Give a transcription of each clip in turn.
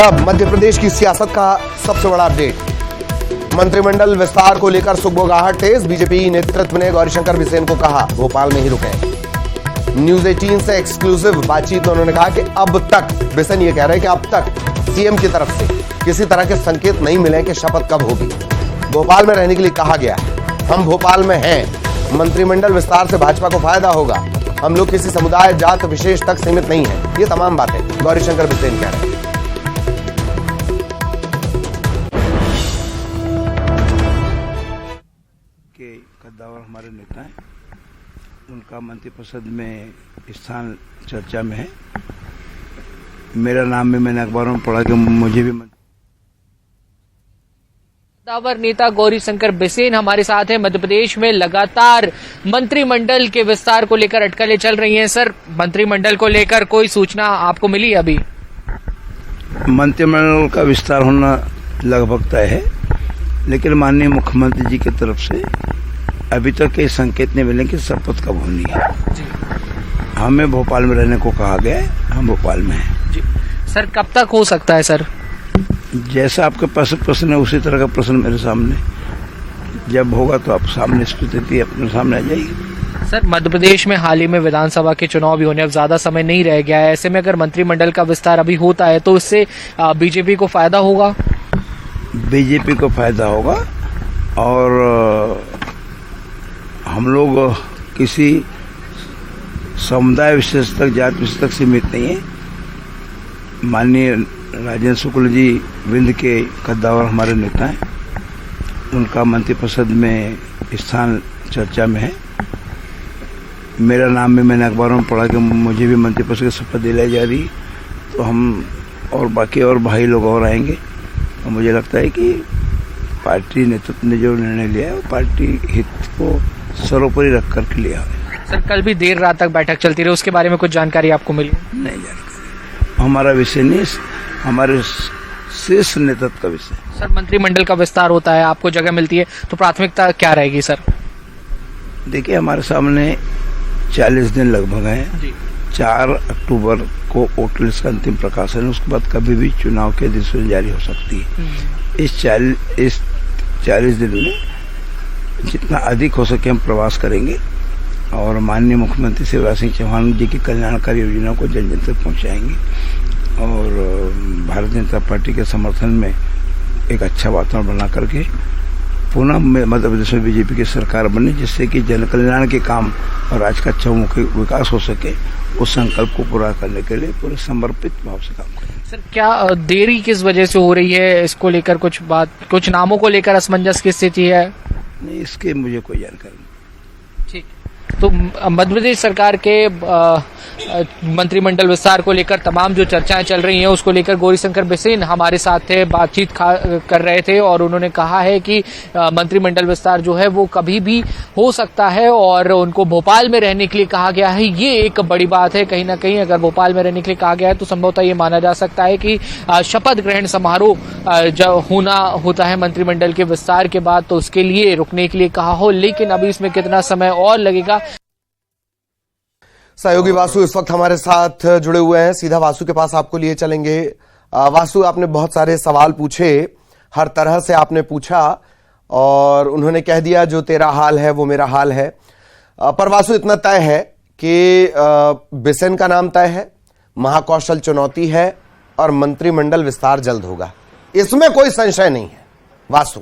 अब मध्य प्रदेश की सियासत का सबसे बड़ा अपडेट। मंत्रिमंडल विस्तार को लेकर सुगबुगाहट तेज। बीजेपी नेतृत्व ने गौरीशंकर बिसेन को कहा भोपाल में ही रुकें। न्यूज 18 से एक्सक्लूसिव बातचीत में उन्होंने कहा कि अब तक बिसेन ये कह रहे हैं कि अब तक सीएम की तरफ से किसी तरह के संकेत नहीं मिले कि शपथ कब होगी। भोपाल में रहने के लिए कहा गया है। हम भोपाल में हैं। मंत्रिमंडल विस्तार से भाजपा को फायदा होगा। हम लोग किसी समुदाय जात विशेष तक सीमित नहीं है। ये तमाम बातें गौरीशंकर बिसेन कह रहे हैं। कद्दावर हमारे नेता हैं, उनका मंत्रिपरिषद में स्थान चर्चा में है। मेरा नाम भी मैंने अखबारों में पढ़ा कि मुझे भी कद्दावर नेता गौरीशंकर बिसेन हमारे साथ हैं। मध्य प्रदेश में लगातार मंत्रिमंडल के विस्तार को लेकर अटकलें चल रही हैं। सर, मंत्रिमंडल को लेकर कोई सूचना आपको मिली अभी? मंत्रिमंडल का विस्तार होना लगभग तय है, लेकिन माननीय मुख्यमंत्री जी की तरफ से अभी तक ये संकेत नहीं मिले कि शपथ कब होनी है। हमें भोपाल में रहने को कहा गया है, हम भोपाल में हैं। जी सर, कब तक हो सकता है सर? जैसा आपके पास प्रश्न है उसी तरह का प्रश्न मेरे सामने, जब होगा तो आप सामने स्थिति अपने सामने आ जाएगी। सर, मध्य प्रदेश में हाल ही में विधानसभा के चुनाव भी होने अब ज्यादा समय नहीं रह गया है। ऐसे में अगर मंत्रिमंडल का विस्तार अभी होता है तो इससे बीजेपी को फायदा होगा? बीजेपी को फायदा होगा और हम लोग किसी समुदाय विशेष तक जात विशेष तक सीमित नहीं है। माननीय राजेंद्र शुक्ल जी विंध्य के कद्दावर हमारे नेता हैं, उनका मंत्रिपरिषद में स्थान चर्चा में है। मेरा नाम भी मैंने अखबारों में पढ़ा कि मुझे भी मंत्रिपरिषद की शपथ दिलाई जा रही, तो हम और बाकी और भाई लोग और आएंगे। और मुझे लगता है कि पार्टी नेतृत्व ने जो निर्णय लिया है वो पार्टी हित को सर्वोपरि रख करके लिया है। सर, कल भी देर रात तक बैठक चलती रही, उसके बारे में कुछ जानकारी आपको मिली? नहीं जानकारी, हमारा विषय नहीं, हमारे शीर्ष नेतृत्व का विषय। सर, मंत्रिमंडल का विस्तार होता है, आपको जगह मिलती है, तो प्राथमिकता क्या रहेगी सर? देखिए, हमारे सामने 40 दिन लगभग हैं। 4 अक्टूबर को वोटर लिस्ट का अंतिम प्रकाशन है, उसके बाद कभी भी चुनाव की अधिसूचना जारी हो सकती है। इस 40 दिन में जितना अधिक हो सके हम प्रवास करेंगे और माननीय मुख्यमंत्री शिवराज सिंह चौहान जी की कल्याणकारी योजनाओं को जन जन तक पहुंचाएंगे और भारतीय जनता पार्टी के समर्थन में एक अच्छा वातावरण बना करके पुनः मध्य प्रदेश में बीजेपी की सरकार बने, जिससे कि जन कल्याण के काम और राज्य का चहुमुखी विकास हो सके। उस संकल्प को पूरा करने के लिए पूरे समर्पित भाव से काम करें। सर, क्या देरी किस वजह से हो रही है? इसको लेकर कुछ नामों को लेकर असमंजस की स्थिति है? नहीं, इसके मुझे कोई जानकारी नहीं। ठीक, तो मध्य प्रदेश सरकार के मंत्रिमंडल विस्तार को लेकर तमाम जो चर्चाएं चल रही हैं उसको लेकर गौरीशंकर बिसेन हमारे साथ थे, बातचीत कर रहे थे और उन्होंने कहा है कि मंत्रिमंडल विस्तार जो है वो कभी भी हो सकता है और उनको भोपाल में रहने के लिए कहा गया है। ये एक बड़ी बात है। कहीं ना कहीं अगर भोपाल में रहने के लिए कहा गया है तो संभवतः ये माना जा सकता है कि शपथ ग्रहण समारोह जब होता है मंत्रिमंडल के विस्तार के बाद तो उसके लिए रुकने के लिए कहा हो, लेकिन अभी इसमें कितना समय और लगेगा। सहयोगी वासु इस वक्त हमारे साथ जुड़े हुए हैं, सीधा वासु के पास आपको लिए चलेंगे। वासु, आपने बहुत सारे सवाल पूछे, हर तरह से आपने पूछा और उन्होंने कह दिया जो तेरा हाल है वो मेरा हाल है। पर वासु, इतना तय है कि बिसेन का नाम तय है, महाकौशल चुनौती है और मंत्रिमंडल विस्तार जल्द होगा, इसमें कोई संशय नहीं है। वासु,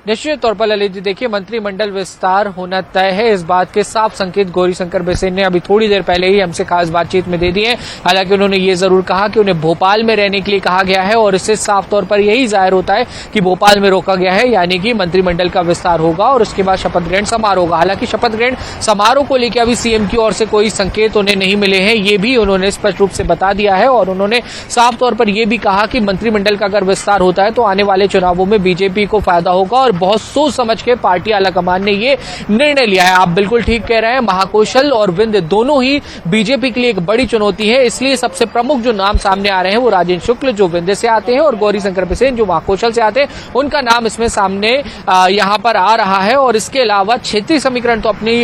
निश्चित तौर पर ललित जी, देखिए, मंत्रिमंडल विस्तार होना तय है, इस बात के साफ संकेत गौरीशंकर बिसेन ने अभी थोड़ी देर पहले ही हमसे खास बातचीत में दे दिए। हालांकि उन्होंने ये जरूर कहा कि उन्हें भोपाल में रहने के लिए कहा गया है और इससे साफ तौर पर यही जाहिर होता है कि भोपाल में रोका गया है, यानी कि मंत्रिमंडल का विस्तार होगा और उसके बाद शपथ ग्रहण समारोह होगा। हालांकि शपथ ग्रहण समारोह को लेकर अभी सीएम की ओर से कोई संकेत उन्हें नहीं मिले हैं, ये भी उन्होंने स्पष्ट रूप से बता दिया है और उन्होंने साफ तौर पर यह भी कहा कि मंत्रिमंडल का अगर विस्तार होता है तो आने वाले चुनावों में बीजेपी को फायदा होगा और बहुत सोच समझ के पार्टी आलाकमान ने ये निर्णय लिया है। आप बिल्कुल ठीक कह रहे हैं, महाकौशल और विंध्य दोनों ही बीजेपी के लिए एक बड़ी चुनौती है। इसलिए सबसे प्रमुख जो नाम सामने आ रहे हैं वो राजेंद्र शुक्ल जो विंध्य से आते हैं और गौरीशंकर बिसेन जो महाकौशल से आते हैं, उनका नाम इसमें सामने यहां पर आ रहा है। और इसके अलावा क्षेत्रीय समीकरण तो अपनी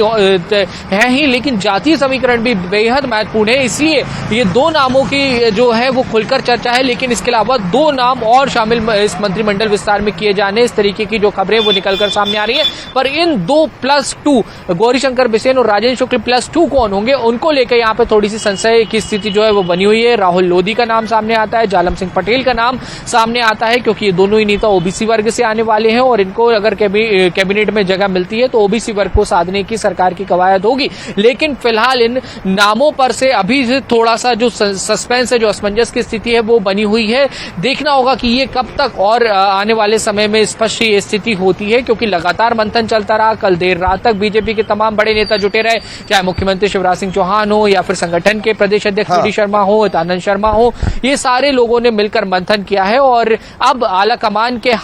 है ही, लेकिन जातीय समीकरण भी बेहद महत्वपूर्ण है। इसलिए ये दो नामों की जो है वो खुलकर चर्चा है, लेकिन इसके अलावा दो नाम और शामिल इस मंत्रिमंडल विस्तार में किए जाने, इस तरीके की जो खबरें वो निकलकर सामने आ रही है। पर इन 2+2 गौरीशंकर बिसेन और राजेंद्र शुक्ल +2 कौन होंगे, उनको लेकर यहाँ पे थोड़ी सी संशय की स्थिति जो है वो बनी हुई है। राहुल लोधी का नाम सामने आता है, जालम सिंह पटेल का नाम सामने आता है, क्योंकि ये दोनों ही नेता ओबीसी वर्ग से आने वाले हैं और इनको अगर कैबिनेट में जगह मिलती है तो ओबीसी वर्ग को साधने की सरकार की कवायद होगी। लेकिन फिलहाल इन नामों पर से अभी से थोड़ा सा जो सस्पेंस है, जो असमंजस की स्थिति है वो बनी हुई है। देखना होगा कि ये कब तक और आने वाले समय में स्पष्ट ये स्थिति होती है, क्योंकि लगातार मंथन चलता रहा। कल देर रात तक बीजेपी के तमाम बड़े नेता जुटे रहे, चाहे मुख्यमंत्री शिवराज सिंह चौहान हो या फिर संगठन के प्रदेश अध्यक्ष वी डी शर्मा हो, आनंद शर्मा हो, ये सारे लोगों ने मिलकर मंथन किया है। और अब आलाकमान के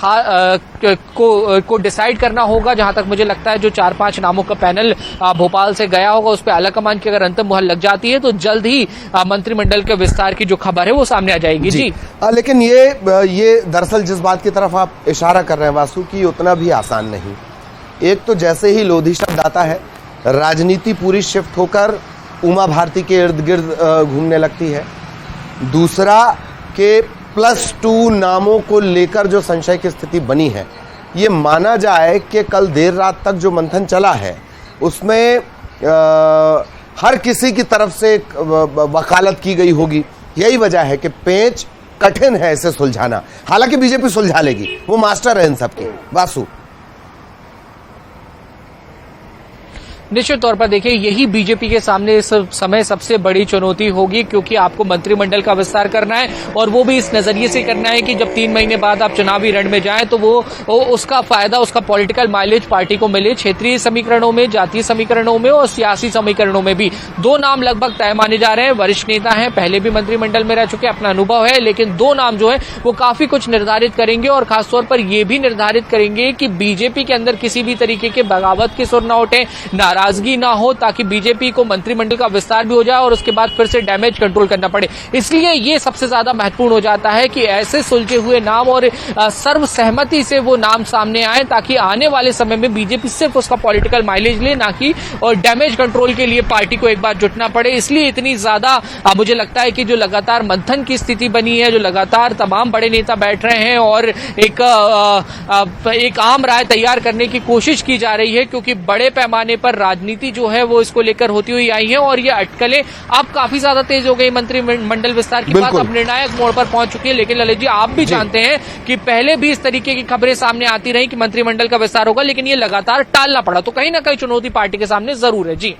को डिसाइड करना होगा। जहां तक मुझे लगता है जो 4-5 नामों का पैनल भोपाल से गया होगा, उस पर आलाकमान की अगर अंतिम मुहर लग जाती है तो जल्द ही मंत्रिमंडल के विस्तार की जो खबर है वो सामने आ जाएगी। जी लेकिन ये दरअसल जिस बात की तरफ आप इशारा कर रहे हैं वासु की, उतना भी आसान नहीं। एक तो जैसे ही लोधी शब्द आता है, राजनीति पूरी शिफ्ट होकर उमा भारती के इर्द गिर्द घूमने लगती है। दूसरा के +2 नामों को लेकर जो संशय की स्थिति बनी है, ये माना जाए कि कल देर रात तक जो मंथन चला है उसमें हर किसी की तरफ से वकालत की गई होगी। यही वजह है कि पेच कठिन है इसे सुलझाना। हालांकि बीजेपी सुलझा लेगी, वो मास्टर है इन सबके। वासु, निश्चित तौर पर देखिए, यही बीजेपी के सामने इस समय सबसे बड़ी चुनौती होगी, क्योंकि आपको मंत्रिमंडल का विस्तार करना है और वो भी इस नजरिए से करना है कि जब 3 महीने बाद आप चुनावी रण में जाएं तो वो उसका फायदा, उसका पॉलिटिकल माइलेज पार्टी को मिले। क्षेत्रीय समीकरणों में, जातीय समीकरणों में और सियासी समीकरणों में भी 2 नाम लगभग तय माने जा रहे हैं। वरिष्ठ नेता हैं, पहले भी मंत्रिमंडल में रह चुके, अपना अनुभव है, लेकिन 2 नाम जो है वो काफी कुछ निर्धारित करेंगे और खासतौर पर ये भी निर्धारित करेंगे कि बीजेपी के अंदर किसी भी तरीके के बगावत के सुर न उठे, नाराजगी ना हो, ताकि बीजेपी को मंत्रिमंडल का विस्तार भी हो जाए और उसके बाद फिर से डैमेज कंट्रोल करना पड़े। इसलिए ये सबसे ज्यादा महत्वपूर्ण हो जाता है कि ऐसे सुलझे हुए नाम और सर्वसहमति से वो नाम सामने आए, ताकि आने वाले समय में बीजेपी सिर्फ उसका पॉलिटिकल माइलेज ले, ना कि और डैमेज कंट्रोल के लिए पार्टी को एक बार जुटना पड़े। इसलिए इतनी ज्यादा मुझे लगता है कि जो लगातार मंथन की स्थिति बनी है, जो लगातार तमाम बड़े नेता बैठ रहे हैं और एक आम राय तैयार करने की कोशिश की जा रही है, क्योंकि बड़े पैमाने पर राजनीति जो है वो इसको लेकर होती हुई आई है और ये अटकलें अब काफी ज्यादा तेज हो गई। मंत्रिमंडल विस्तार की बात अब निर्णायक मोड़ पर पहुंच चुकी है। लेकिन ललित जी, आप भी जानते हैं कि पहले भी इस तरीके की खबरें सामने आती रही कि मंत्रिमंडल का विस्तार होगा, लेकिन ये लगातार टालना पड़ा। तो कहीं ना कहीं चुनौती पार्टी के सामने जरूर है। जी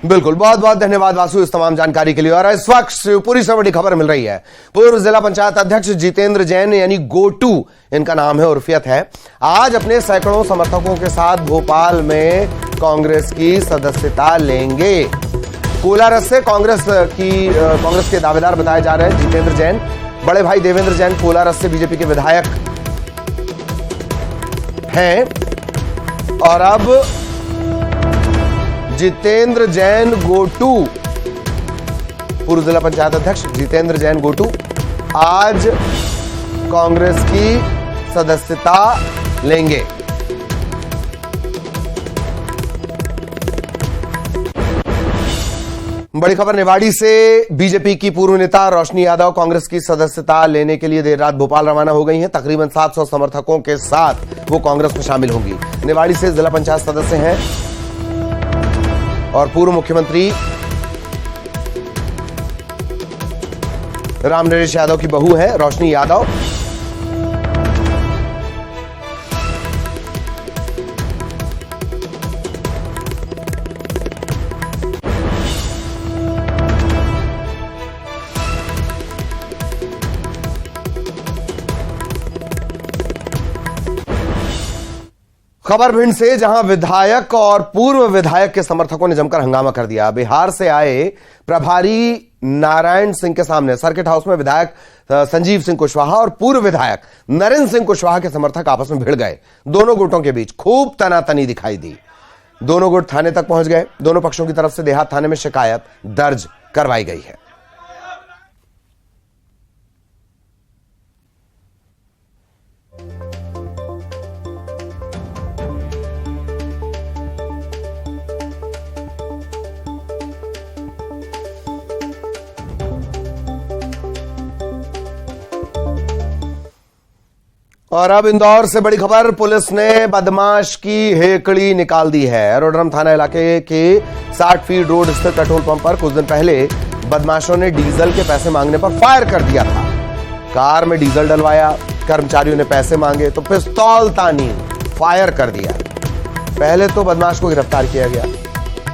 बिल्कुल, बहुत बहुत धन्यवाद वासु इस तमाम जानकारी के लिए। और इस वक्त शिवपुरी से बड़ी खबर मिल रही है। पूर्व जिला पंचायत अध्यक्ष जितेंद्र जैन यानी गोटू इनका नाम है, उर्फियत है, आज अपने सैकड़ों समर्थकों के साथ भोपाल में कांग्रेस की सदस्यता लेंगे। कोलारस से कांग्रेस के दावेदार बताए जा रहे हैं जितेंद्र जैन। बड़े भाई देवेंद्र जैन कोलारस से बीजेपी के विधायक हैं और अब जितेंद्र जैन गोटू, पूर्व जिला पंचायत अध्यक्ष जितेंद्र जैन गोटू आज कांग्रेस की सदस्यता लेंगे। बड़ी खबर निवाड़ी से, बीजेपी की पूर्व नेता रोशनी यादव कांग्रेस की सदस्यता लेने के लिए देर रात भोपाल रवाना हो गई हैं। तकरीबन 700 समर्थकों के साथ वो कांग्रेस में शामिल होंगी। निवाड़ी से जिला पंचायत सदस्य हैं और पूर्व मुख्यमंत्री रामनरेश यादव की बहू है रोशनी यादव। खबर भिंड से, जहां विधायक और पूर्व विधायक के समर्थकों ने जमकर हंगामा कर दिया। बिहार से आए प्रभारी नारायण सिंह के सामने सर्किट हाउस में विधायक संजीव सिंह कुशवाहा और पूर्व विधायक नरेंद्र सिंह कुशवाहा के समर्थक आपस में भिड़ गए। दोनों गुटों के बीच खूब तनातनी दिखाई दी। दोनों गुट थाने तक पहुंच गए। दोनों पक्षों की तरफ से देहात थाने में शिकायत दर्ज करवाई गई है। और अब इंदौर से बड़ी खबर, पुलिस ने बदमाश की हेकड़ी निकाल दी है। एरोड्रम थाना इलाके के 60 फीट रोड स्थित पेट्रोल पंप पर कुछ दिन पहले बदमाशों ने डीजल के पैसे मांगने पर फायर कर दिया था। कार में डीजल डलवाया, कर्मचारियों ने पैसे मांगे तो पिस्तौल तानी फायर कर दिया। पहले तो बदमाश को गिरफ्तार किया गया,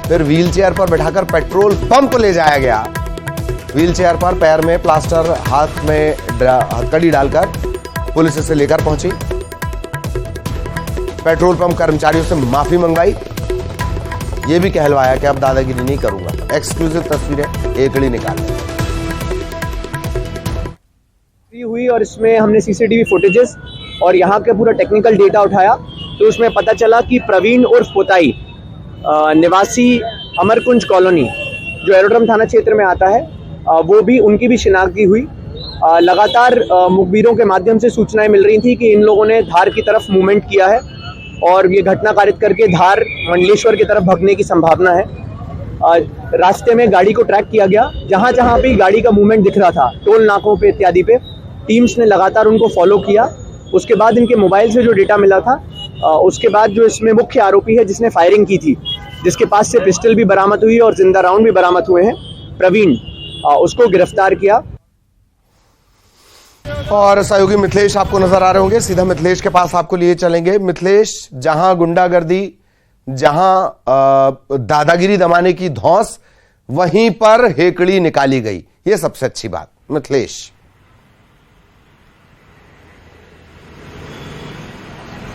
फिर व्हील चेयर पर बैठाकर पेट्रोल पंप ले जाया गया। व्हील चेयर पर पैर में प्लास्टर, हाथ में हथकड़ी डालकर पुलिस इसे लेकर पहुंची। पेट्रोल पंप कर्मचारियों से माफी मंगवाई। यह भी कहलवाया कि अब दादागिरी नहीं करूंगा। एक्सक्लूसिव तस्वीरें एकड़ी निकाली हुई और इसमें हमने सीसीटीवी फुटेजेस और यहाँ के पूरा टेक्निकल डेटा उठाया तो उसमें पता चला कि प्रवीण उर्फ पोताई निवासी अमरकुंज कॉलोनी जो एरोड्रम थाना क्षेत्र में आता है, वो भी उनकी भी शिनाख्त हुई। लगातार मुखबिरों के माध्यम से सूचनाएं मिल रही थी कि इन लोगों ने धार की तरफ मूवमेंट किया है और ये घटना कारित करके धार मंडलेश्वर की तरफ भागने की संभावना है। रास्ते में गाड़ी को ट्रैक किया गया, जहां जहां भी गाड़ी का मूवमेंट दिख रहा था, टोल नाकों पे इत्यादि पे टीम्स ने लगातार उनको फॉलो किया। उसके बाद इनके मोबाइल से जो डेटा मिला था, उसके बाद जो इसमें मुख्य आरोपी है जिसने फायरिंग की थी, जिसके पास से पिस्टल भी बरामद हुई और जिंदा राउंड भी बरामद हुए हैं, प्रवीण, उसको गिरफ्तार किया। और सहयोगी मिथिलेश आपको नजर आ रहे होंगे, सीधा मिथिलेश के पास आपको लिए चलेंगे। मिथिलेश, जहां गुंडागर्दी, जहां दादागिरी दमाने की धौंस, वहीं पर हेकड़ी निकाली गई, ये सबसे अच्छी बात। मिथिलेश।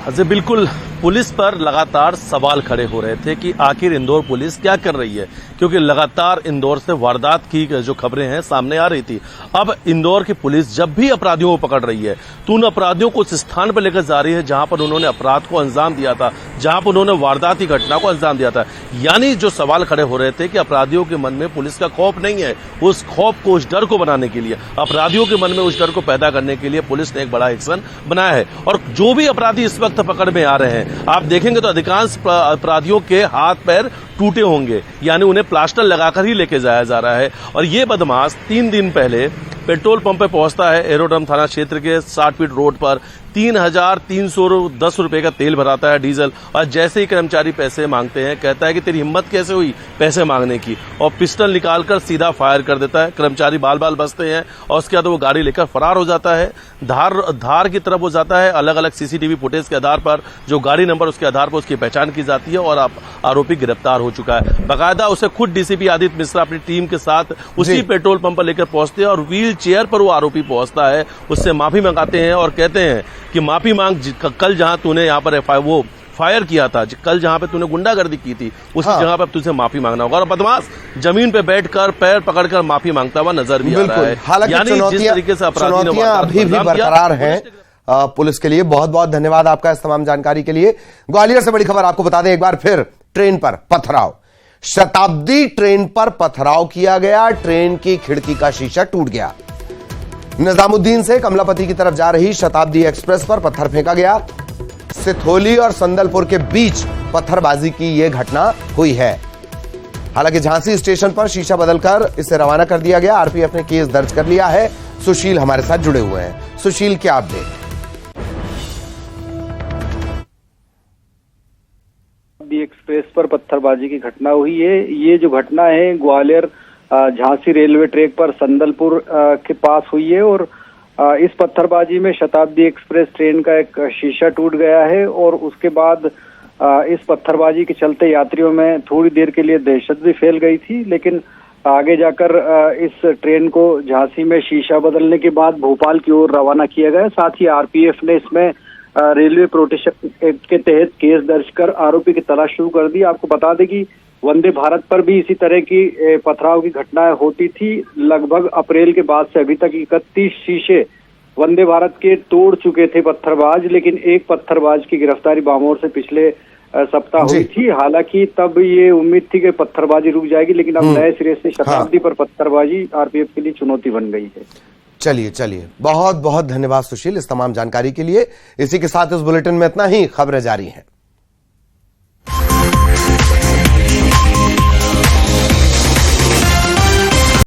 जी बिल्कुल, पुलिस पर लगातार सवाल खड़े हो रहे थे कि आखिर इंदौर पुलिस क्या कर रही है, क्योंकि लगातार इंदौर से वारदात की जो खबरें हैं सामने आ रही थी। अब इंदौर की पुलिस जब भी अपराधियों को पकड़ रही है तो उन अपराधियों को उस स्थान पर लेकर जा रही है जहां पर उन्होंने अपराध को अंजाम दिया था, जहां पर उन्होंने वारदात की घटना को अंजाम दिया था। यानी जो सवाल खड़े हो रहे थे कि अपराधियों के मन में पुलिस का खौफ नहीं है, उस खौफ को, उस डर को बनाने के लिए, अपराधियों के मन में उस डर को पैदा करने के लिए पुलिस ने एक बड़ा एक्शन बनाया है। और जो भी अपराधी इस वक्त पकड़ में आ रहे हैं, आप देखेंगे तो अधिकांश अपराधियों के हाथ पैर टूटे होंगे, यानी उन्हें प्लास्टर लगाकर ही लेके जाया जा रहा है। और ये बदमाश 3 दिन पहले पेट्रोल पंप पे पहुंचता है, एरोड्रम थाना क्षेत्र के 60 फीट रोड पर 3,310 रुपए का तेल भराता है, डीजल। और जैसे ही कर्मचारी पैसे मांगते हैं, कहता है कि तेरी हिम्मत कैसे हुई पैसे मांगने की, और पिस्टल निकालकर सीधा फायर कर देता है। कर्मचारी बाल बाल बचते हैं और उसके बाद वो गाड़ी लेकर फरार हो जाता है। धार की तरफ वो जाता है। अलग अलग सीसीटीवी फुटेज के आधार पर, जो गाड़ी नंबर उसके आधार पर उसकी पहचान की जाती है और आरोपी गिरफ्तार हो चुका है। बाकायदा उसे खुद डीसीपी आदित्य मिश्रा अपनी टीम के साथ उसी पेट्रोल पंप पर लेकर पहुंचते हैं और व्हील चेयर पर वो आरोपी पहुंचता है, उससे माफी मंगाते हैं और कहते हैं कि माफी मांग, कल जहां तूने यहां पर वो फायर किया था, कल जहां पे तूने गुंडागर्दी की थी, उसी जगह पर तुझे माफी मांगना होगा। और बदमाश जमीन पे बैठकर पैर पकड़कर माफी मांगता हुआ नजर भी आ रहा है। हालांकि चुनौतियां अभी भी बरकरार हैं पुलिस के लिए। बहुत बहुत धन्यवाद आपका इस तमाम जानकारी के लिए। ग्वालियर से बड़ी खबर आपको बता दें एक बार फिर, ट्रेन पर पथराव, शताब्दी ट्रेन पर पथराव किया गया। ट्रेन की खिड़की का शीशा टूट गया। निजामुद्दीन से कमलापति की तरफ जा रही शताब्दी एक्सप्रेस पर पत्थर फेंका गया। सिथोली और संदलपुर के बीच पत्थरबाजी की यह घटना हुई है। हालांकि झांसी स्टेशन पर शीशा बदलकर इसे रवाना कर दिया गया। आरपीएफ ने केस दर्ज कर लिया है। सुशील हमारे साथ जुड़े हुए हैं। सुशील, क्या अपडेट? एक्सप्रेस पर पत्थरबाजी की घटना हुई है। ये जो घटना है ग्वालियर झांसी रेलवे ट्रैक पर संदलपुर के पास हुई है और इस पत्थरबाजी में शताब्दी एक्सप्रेस ट्रेन का एक शीशा टूट गया है और उसके बाद इस पत्थरबाजी के चलते यात्रियों में थोड़ी देर के लिए दहशत भी फैल गई थी, लेकिन आगे जाकर इस ट्रेन को झांसी में शीशा बदलने के बाद भोपाल की ओर रवाना किया गया। साथ ही आरपीएफ ने इसमें रेलवे प्रोटेक्शन एक्ट के तहत केस दर्ज कर आरोपी की तलाश शुरू कर दी। आपको बता दें कि वंदे भारत पर भी इसी तरह की पथराव की घटनाएं होती थी। लगभग अप्रैल के बाद से अभी तक 31 शीशे वंदे भारत के तोड़ चुके थे पत्थरबाज, लेकिन एक पत्थरबाज की गिरफ्तारी बामोर से पिछले सप्ताह हुई थी। हालांकि तब ये उम्मीद थी कि पत्थरबाजी रुक जाएगी, लेकिन अब नए सिरे से शताब्दी पर पत्थरबाजी आरपीएफ के लिए चुनौती बन गई है। चलिए बहुत बहुत धन्यवाद सुशील इस तमाम जानकारी के लिए। इसी के साथ इस बुलेटिन में इतना ही। खबरें जारी हैं।